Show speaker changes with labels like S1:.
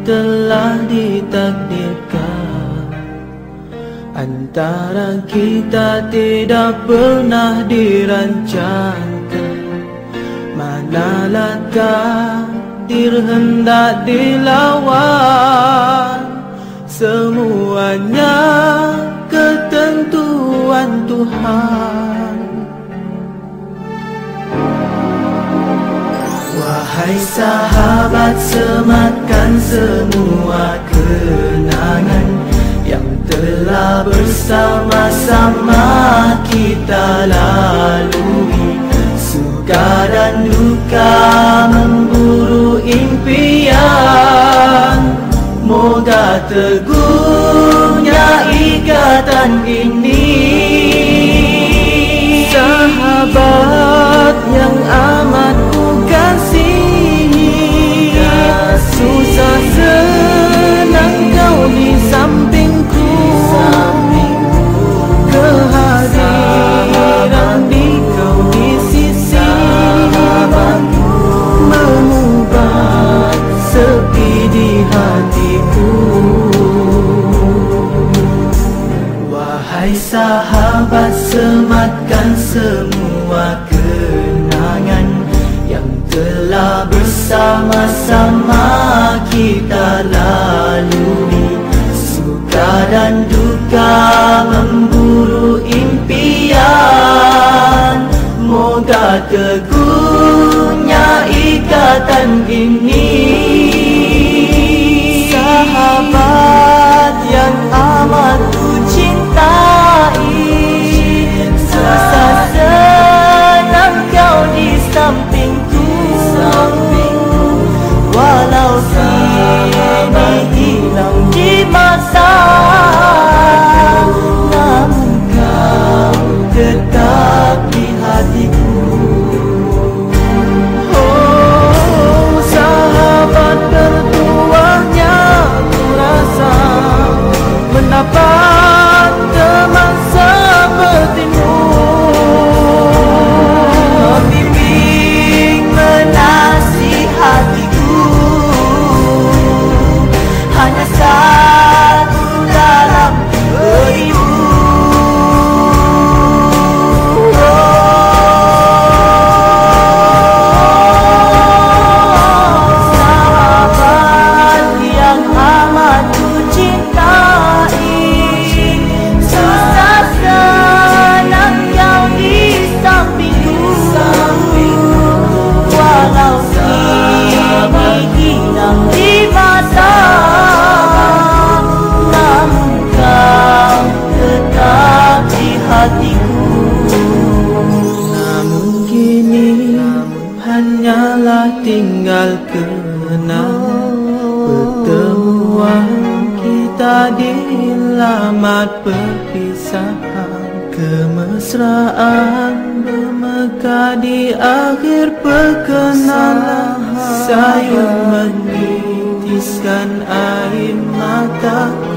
S1: telah ditakdirkan. Antara kita tidak pernah dirancangkan. Manalah takdir hendak dilawan, semuanya ketentuan Tuhan. Wahai sahabat, sematkan semua kenangan yang telah bersama-sama kita lalui. Suka dan duka memburu impian, moga teguhnya ikatan ini. Sahabat yang amat ku kasihi, susah senang kau di sampingku. Kehadiran di kau di sisi mengubah sepi di hatiku. Wahai sahabat, sematkan semua kenangan yang telah bersama-sama kita lalui. Suka dan duka memburu impian, moga teguhnya ikatan ini. Sahabat yang amat ku cintai, susah senang kau di sampingku. Walau kini hilang di masa, namun kau tetap di hatiku. Oh sahabat, tertuanya ku rasa mendapat teman sepertimu. Membimbing menasihatiku, hanya satu dalam beribu. Sahabat yang amat ku cintai, susah senang kau di sampingku. Walau kini hilang di mata, namun kau tetap di hatiku. Namun kini hanyalah tinggal kenang pertemuan kita di lamat perpisahan. Kemesraan bermekar di akhir perkenalan. Sayang menitiskan air mataku